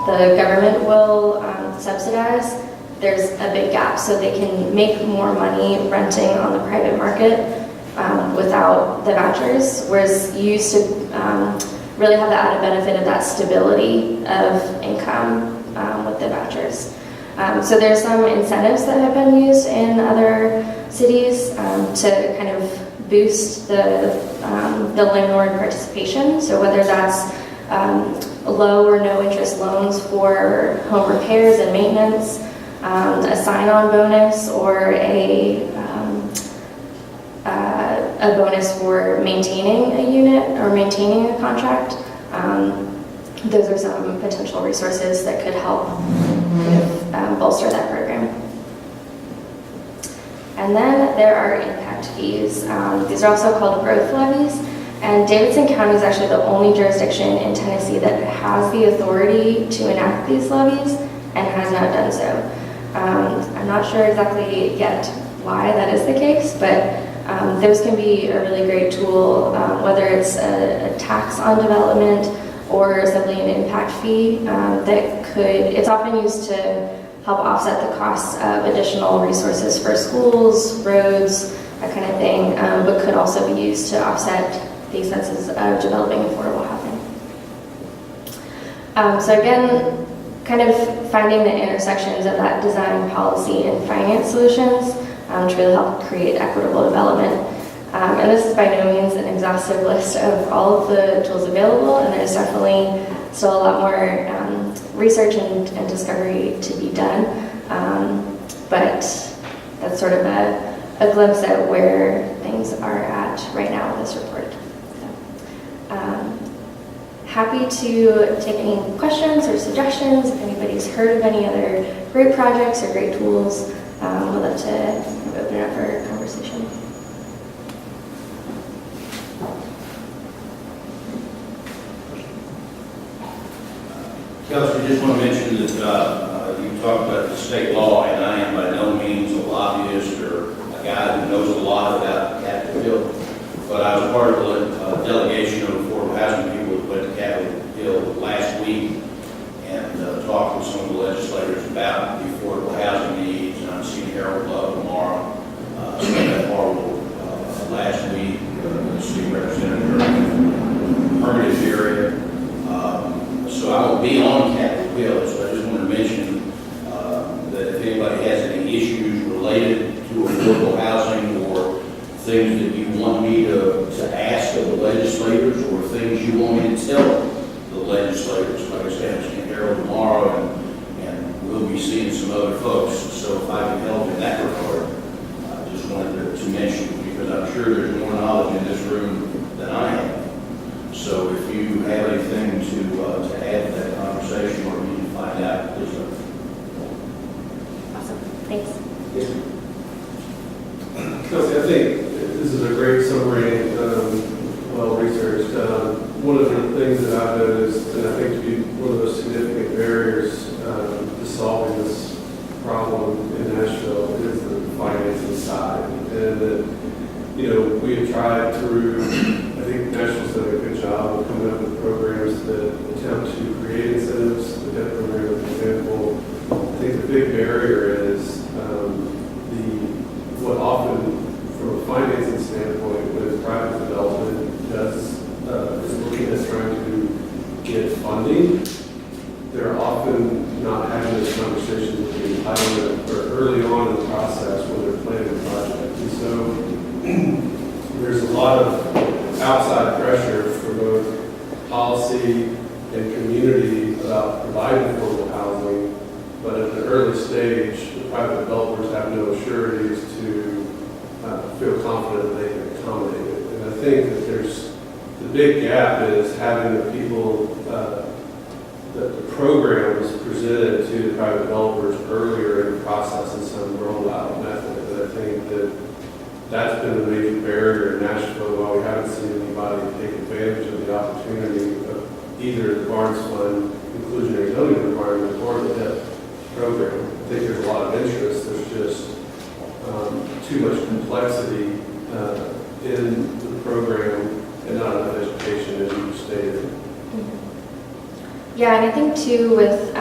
the government will subsidize, there's a big gap, so they can make more money renting on the private market without the vouchers, whereas you used to really have the added benefit of that stability of income with the vouchers. So there's some incentives that have been used in other cities to kind of boost the landlord participation. So whether that's low or no interest loans for home repairs and maintenance, a sign-on bonus, or a bonus for maintaining a unit or maintaining a contract. Those are some potential resources that could help bolster that program. And then there are impact fees. These are also called growth levies. And Davidson County is actually the only jurisdiction in Tennessee that has the authority to enact these levies and has not done so. I'm not sure exactly yet why that is the case, but those can be a really great tool, whether it's a tax on development or simply an impact fee it's often used to help offset the costs of additional resources for schools, roads, that kind of thing, but could also be used to offset the expenses of developing affordable housing. So again, kind of finding the intersections of that design, policy, and finance solutions to really help create equitable development. And this is by no means an exhaustive list of all of the tools available, and there's definitely still a lot more research and discovery to be done. But that's sort of a glimpse at where things are at right now with this report. So, happy to take any questions or suggestions. If anybody's heard of any other great projects or great tools, we'd love to open it up for conversation. Kelsey, just want to mention that you talked about the state law, and I am by no means a lobbyist or a guy who knows a lot about Capitol Hill, but I was part of a delegation of affordable housing people that went to Capitol Hill last week and talked with some of the legislators about the affordable housing needs, and I'm seeing Harold Love tomorrow. Spent that Harvard last week, the city representative from the permanent area. So I will be on Capitol Hill, so I just want to mention that if anybody has any issues related to affordable housing or things that you want me to ask of the legislators or things you want me to tell the legislators, like I said, I'm seeing Harold tomorrow and we'll be seeing some other folks. So if I can help in that regard, I just wanted to mention, because I'm sure there's more knowledge in this room than I have. So if you have anything to add to that conversation or you can find out, please let me know. Awesome. Thanks. Kelsey, I think this is a great summary, well researched. One of the things that I've noticed, and I think to be one of the most significant barriers to solving this problem in Nashville is the financing side. And that, we have tried through, I think Nashville's done a good job of coming up with programs that attempt to create incentives. The debt program, for example, I think the big barrier is what often, from a financing standpoint, with private development is looking at trying to get funding. They're often not having this conversation with the entitlement or early on in the process when they're planning a project. And so there's a lot of outside pressure for both policy and community about providing affordable housing, but at the early stage, the private developers have no sureties to feel confident that they can accommodate it. And I think that the big gap is having the people, that the programs presented to the private developers earlier in the process in some rollout method. And I think that's been a major barrier in Nashville. While we haven't seen anybody take advantage of the opportunity of either the Barnes Fund inclusionary zoning requirement or the debt program. I think there's a lot of interest. There's just too much complexity in the program and not enough education, as you stated. Yeah, and I think too with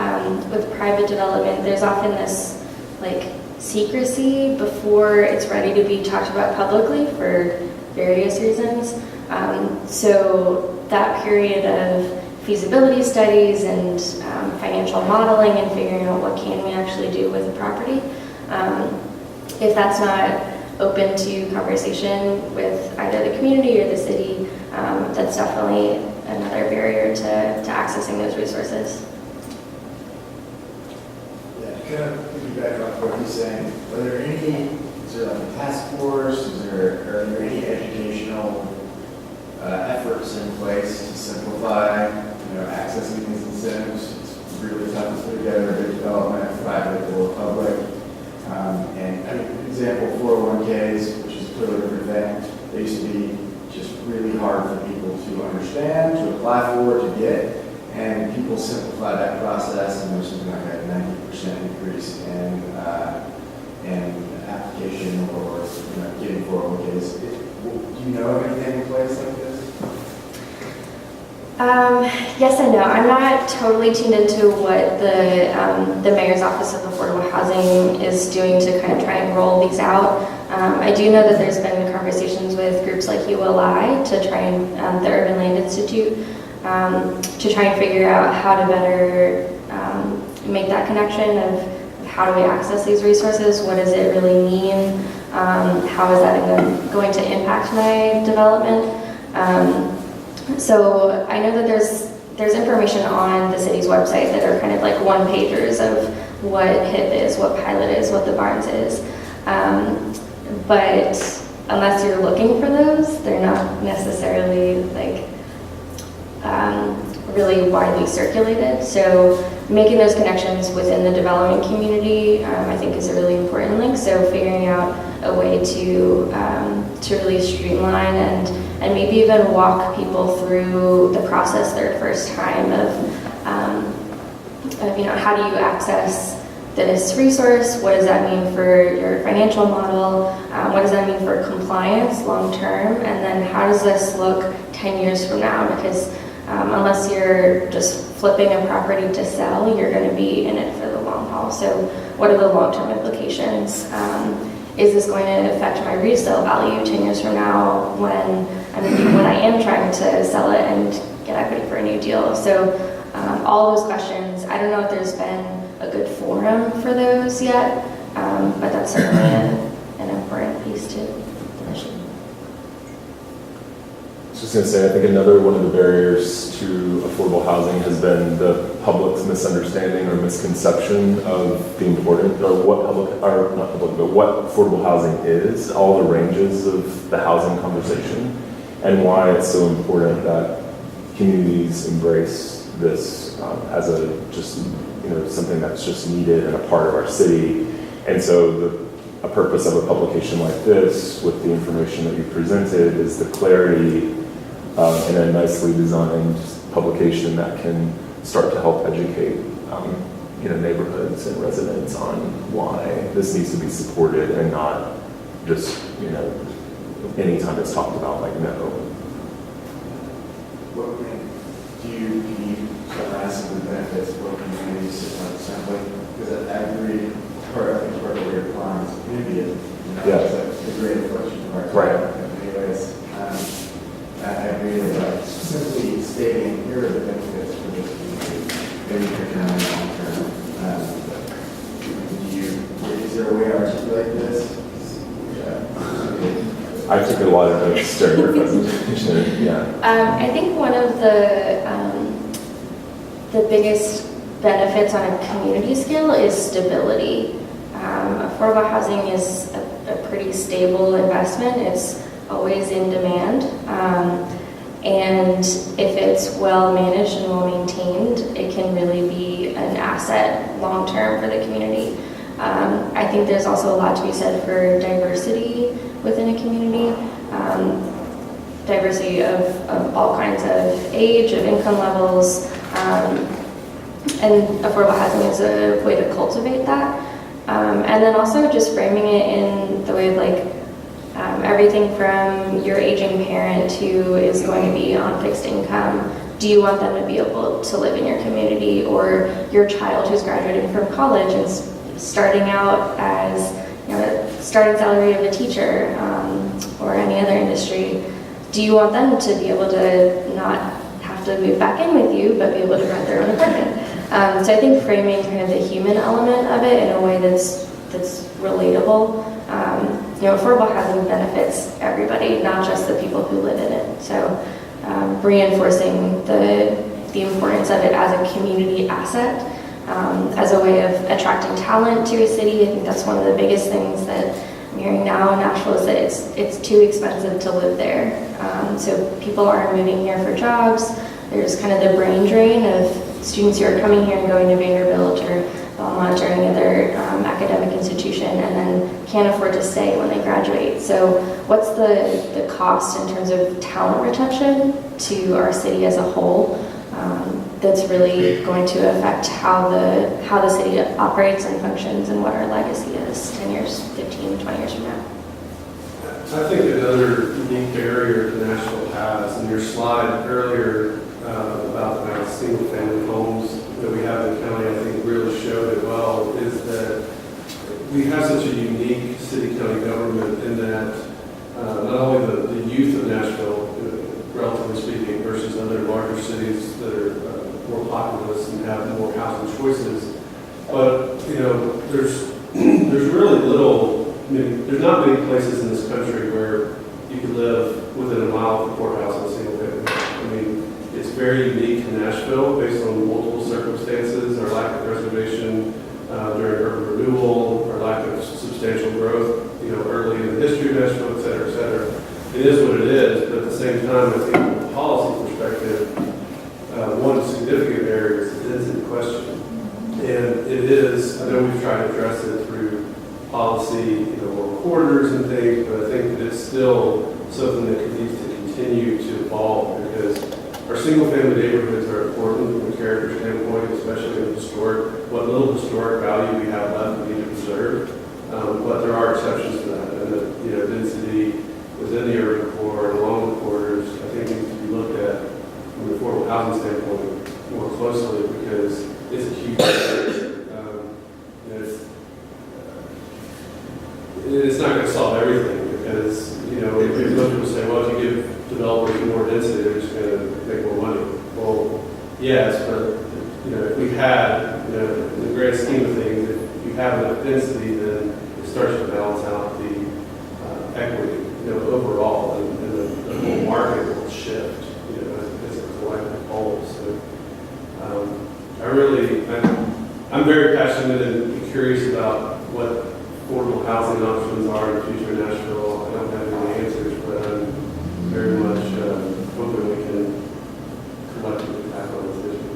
private development, there's often this like secrecy before it's ready to be talked about publicly for various reasons. So that period of feasibility studies and financial modeling and figuring out what can we actually do with the property. If that's not open to conversation with either the community or the city, that's definitely another barrier to accessing those resources. Yeah, to kind of piggyback off what he's saying, is there like a task force, are there any educational efforts in place to simplify, accessing these incentives? It's really tough to put together a big development, private or public. And I mean, example, 401ks, which is clearly a different thing. They used to be just really hard for people to understand, to apply for, to get. And people simplified that process, and there's something like a 90% increase in application or getting 401ks. Do you know of anything in place like this? Yes and no. I'm not totally tuned into what the Mayor's Office of Affordable Housing is doing to kind of try and roll these out. I do know that there's been conversations with groups like ULI to try and the Urban Land Institute to try and figure out how to better make that connection of how do we access these resources, what does it really mean, how is that going to impact my development. So I know that there's information on the city's website that are kind of like one-pagers of what HIP is, what Pilot is, what the Barnes is. But unless you're looking for those, they're not necessarily like really widely circulated. So making those connections within the development community, I think, is a really important link. So figuring out a way to really streamline and maybe even walk people through the process their first time of how do you access this resource? What does that mean for your financial model? What does that mean for compliance long term? And then how does this look 10 years from now? Because unless you're just flipping a property to sell, you're going to be in it for the long haul. So what are the long-term implications? Is this going to affect my resale value 10 years from now when I am trying to sell it and get equity for a new deal? So all those questions, I don't know if there's been a good forum for those yet, but that's certainly an important piece too. I was just going to say, I think another one of the barriers to affordable housing has been the public's misunderstanding or misconception of the important, or what what affordable housing is, all the ranges of the housing conversation, and why it's so important that communities embrace this as something that's just needed and a part of our city. And so a purpose of a publication like this, with the information that you presented, is the clarity in a nicely designed publication that can start to help educate neighborhoods and residents on why this needs to be supported and not just anytime it's talked about, like, no. Can you summarize some of the benefits of what communities sound like? Because I agree, I think part of what you're applying is community, it's a great reflection of our time. Anyways, I agree that simply stating here are the benefits for this community, maybe for economic long term. Is there a way to articulate this? I took a lot of notes during your presentation. Yeah. I think one of the biggest benefits on a community scale is stability. Affordable housing is a pretty stable investment. It's always in demand. And if it's well managed and well maintained, it can really be an asset long term for the community. I think there's also a lot to be said for diversity within a community. Diversity of all kinds of age, of income levels, and affordable housing is a way to cultivate that. And then also just framing it in the way of like everything from your aging parent who is going to be on fixed income. Do you want them to be able to live in your community, or your child who's graduating from college and starting out as, starting salary of a teacher or any other industry, do you want them to be able to not have to move back in with you, but be able to rent their own apartment? So I think framing kind of the human element of it in a way that's relatable. Affordable housing benefits everybody, not just the people who live in it. So reinforcing the importance of it as a community asset, as a way of attracting talent to a city. I think that's one of the biggest things that I'm hearing now in Nashville is that it's too expensive to live there. So people aren't moving here for jobs. There's kind of the brain drain of students who are coming here and going to Vanderbilt or Belmont or any other academic institution and then can't afford to stay when they graduate. So what's the cost in terms of talent retention to our city as a whole? That's really going to affect how the city operates and functions and what our legacy is 10 years, 15, 20 years from now. I think another unique barrier that Nashville has, in your slide earlier about the single-family homes that we have in the county, I think really showed it well, is that we have such a unique city-county government in that not only the youth of Nashville, relatively speaking, versus other larger cities that are more populous and have more housing choices, but there's really little. There's not many places in this country where you can live within a mile of the courthouse in a single family. It's very unique to Nashville based on multiple circumstances, our lack of preservation during urban renewal, our lack of substantial growth, early in the history of Nashville, et cetera, et cetera. It is what it is, but at the same time, I think from a policy perspective, one significant area is the density question. And it is, I know we've tried to address it through policy, more quarters and things, but I think that it's still something that needs to continue to evolve because our single-family neighborhoods are important from a character standpoint, especially in what little historic value we have left we need to preserve. But there are exceptions to that, and the density within the urban core and along the corridors, I think needs to be looked at from an affordable housing standpoint more closely because it's a huge area. It's not going to solve everything because, if most people say, well, if you give developers more density, they're just going to make more money. Well, yes, but, if we had, in the grand scheme of things, if you have enough density, then it starts to balance out the equity, overall, and the whole market will shift, as a collective whole. So, I'm very passionate and curious about what affordable housing options are in the future of Nashville. I don't have any answers, but I'm very much hoping we can collectively tackle this issue.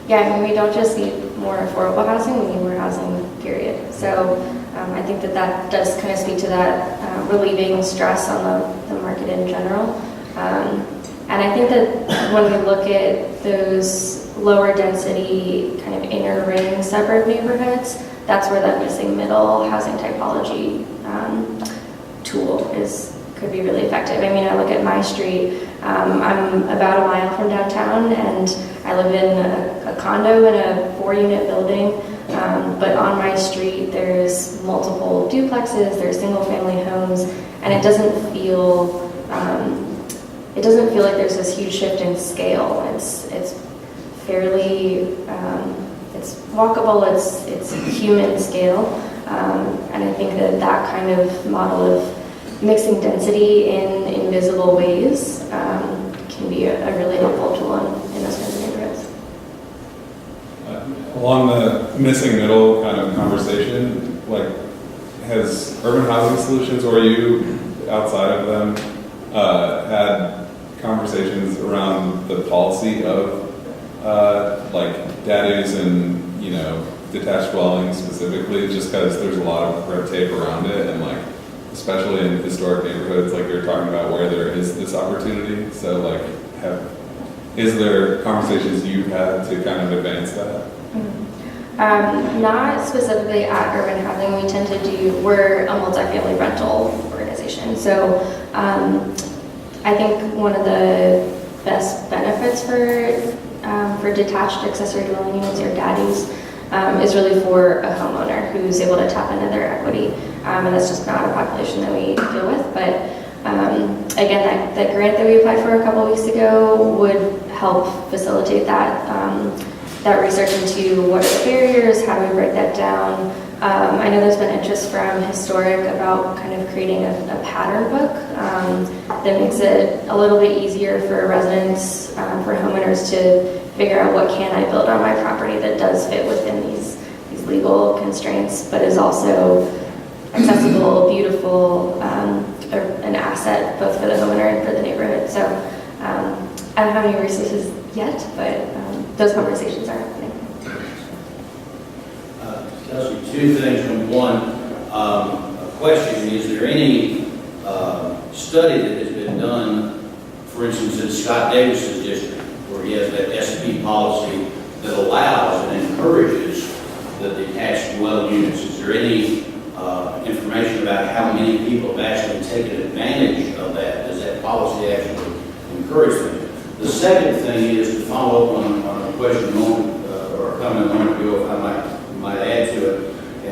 Yeah, we don't just need more affordable housing, we need more housing, period. So I think that does kind of speak to that relieving stress on the market in general. And I think that when we look at those lower density kind of inner ring suburb neighborhoods, that's where that missing middle housing typology tool could be really effective. I look at my street. I'm about a mile from downtown, and I live in a condo in a 4-unit building. But on my street, there's multiple duplexes, there's single-family homes, and it doesn't feel like there's this huge shift in scale. It's fairly it's walkable, it's human scale, and I think that kind of model of mixing density in invisible ways can be a really helpful tool in those kinds of neighborhoods. Along the missing middle kind of conversation, has Urban Housing Solutions or you, outside of them, had conversations around the policy of daddies and detached dwellings specifically, just because there's a lot of red tape around it, and especially in historic neighborhoods like you're talking about where there is this opportunity. So is there conversations you've had to kind of advance that? Not specifically at Urban Housing. We're a multifamily rental organization. So I think one of the best benefits for detached accessory dwelling units or daddies is really for a homeowner who's able to tap into their equity. And that's just not a population that we deal with. But again, that grant that we applied for a couple weeks ago would help facilitate that, that research into what are the barriers, how do we break that down. I know there's been interest from Historic about kind of creating a pattern book that makes it a little bit easier for residents, for homeowners to figure out what can I build on my property that does fit within these legal constraints, but is also accessible, beautiful, an asset both for the homeowner and for the neighborhood. So I don't have any resources yet, but those conversations are happening. Kelsey, two things. Number one, a question, is there any study that has been done, for instance, in Scott Davis's district, where he has that SP policy that allows and encourages the detached dwelling units? Is there any information about how many people have actually taken advantage of that? Does that policy actually encourage them? The second thing is to follow up on a question a moment, or a comment a moment ago, if I might add to it.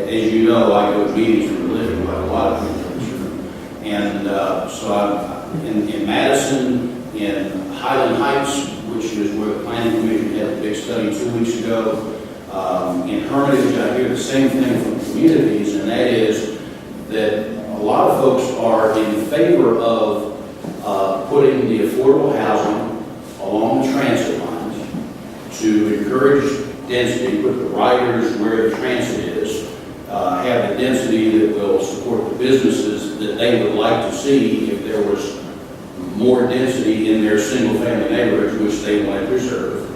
As you know, I go to meetings for a living, like a lot of people in this room. And so I'm in Madison, in Highland Heights, which is where the Planning Commission had a big study 2 weeks ago. In Hermitage, I hear the same thing from communities, and that is that a lot of folks are in favor of putting the affordable housing along the transit lines to encourage density, put the riders where the transit is, have the density that will support the businesses that they would like to see if there was more density in their single-family neighborhoods, which they want to preserve.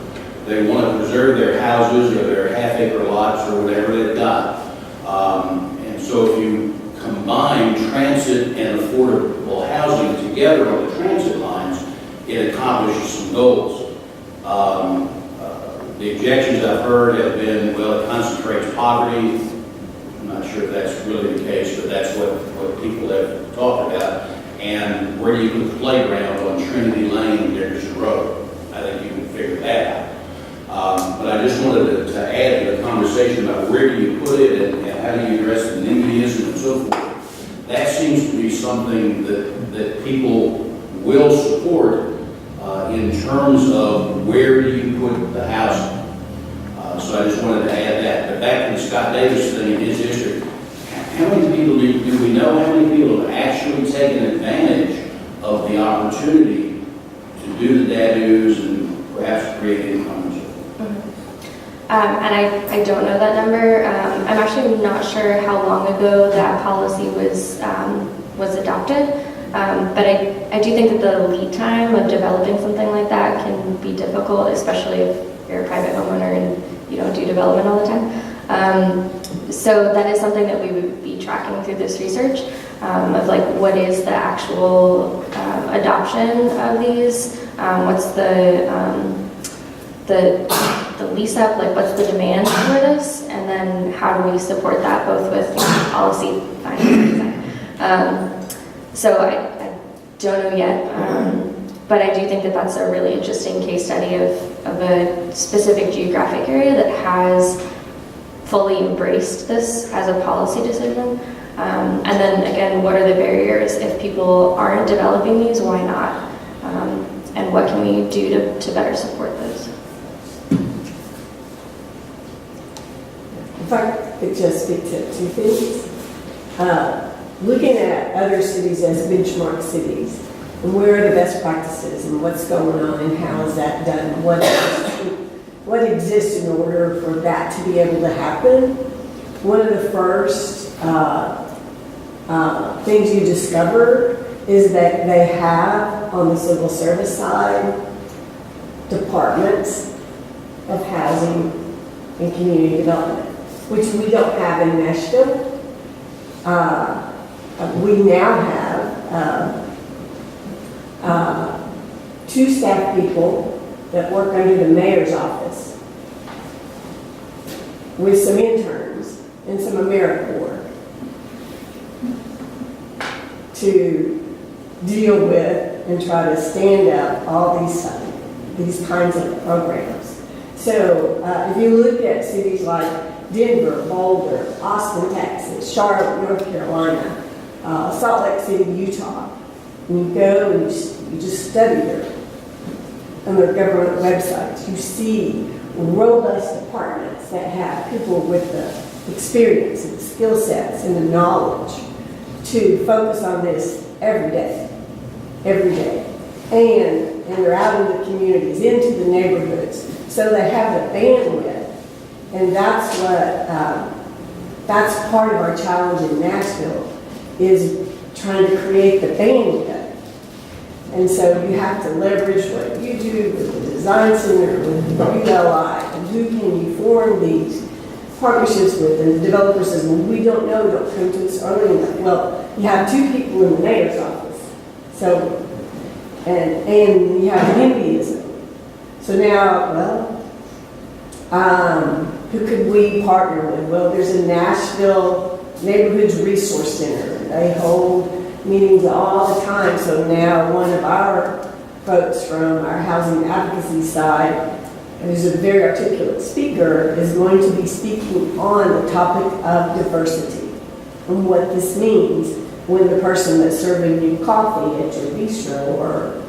They want to preserve their houses or their half-acre lots or whatever they've got. And so if you combine transit and affordable housing together on the transit lines, it accomplishes some goals. The objections I've heard have been, well, it concentrates poverty. I'm not sure if that's really the case, but that's what people have talked about. And where do you put the playground on Trinity Lane and Dickerson Road? I think you can figure that out. But I just wanted to add to the conversation about where do you put it and how do you address the NIMBYism and so forth. That seems to be something that people will support in terms of where do you put the housing. So I just wanted to add that. But back to the Scott Davis thing in his district, how many people do we know how many people have actually taken advantage of the opportunity to do the DADUs and perhaps create income? And I don't know that number. I'm actually not sure how long ago that policy was adopted. But I do think that the lead time of developing something like that can be difficult, especially if you're a private homeowner and you don't do development all the time. So that is something that we would be tracking through this research of like what is the actual adoption of these, what's the lease up, like what's the demand for this, and then how do we support that both with policy, finance, so I don't know yet, but I do think that that's a really interesting case study of a specific geographic area that has fully embraced this as a policy decision. And then again, what are the barriers? If people aren't developing these, why not? And what can we do to better support those? If I could just speak to two things. Looking at other cities as benchmark cities, and where are the best practices and what's going on and how is that done? What exists in order for that to be able to happen? One of the first things you discover is that they have on the civil service side departments of housing and community development, which we don't have in Nashville. We now have 2 staff people that work under the mayor's office with some interns and some AmeriCorps to deal with and try to stand up all these kinds of programs. So if you look at cities like Denver, Boulder, Austin, Texas, Charlotte, North Carolina, Salt Lake City, Utah. And you go and you just study on their government websites. You see robust departments that have people with the experience and the skill sets and the knowledge to focus on this every day. And they're out in the communities, into the neighborhoods, so they have the bandwidth. And that's that's part of our challenge in Nashville, is trying to create the bandwidth. And so you have to leverage what you do with the design center, with ULI, and who can you form these partnerships with. And the developer says, well, we don't know, don't come to us early enough. Well, you have 2 people in the mayor's office. So, and you have NIMBYism. So now, well, who could we partner with? Well, there's a Nashville Neighborhoods Resource Center. They hold meetings all the time. So now one of our folks from our housing advocacy side, who's a very articulate speaker, is going to be speaking on the topic of diversity and what this means when the person that's serving you coffee at your bistro, or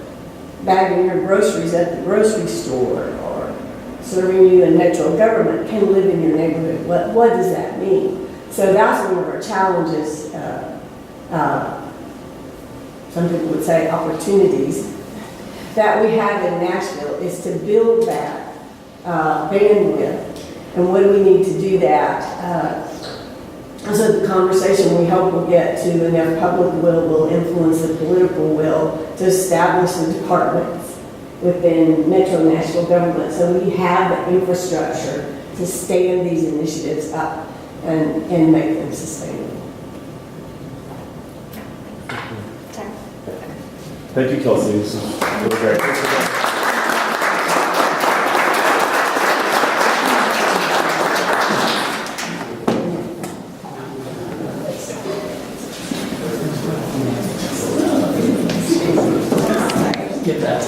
bagging your groceries at the grocery store, or serving you in metro government can live in your neighborhood. What does that mean? So that's one of our challenges. Some people would say opportunities that we have in Nashville, is to build that bandwidth. And what do we need to do that? So the conversation we hope will get to enough public will influence the political will to establish the departments within Metro Nashville government, so we have the infrastructure to stand these initiatives up and make them sustainable. Thank you, Kelsey. This is really great. Get that.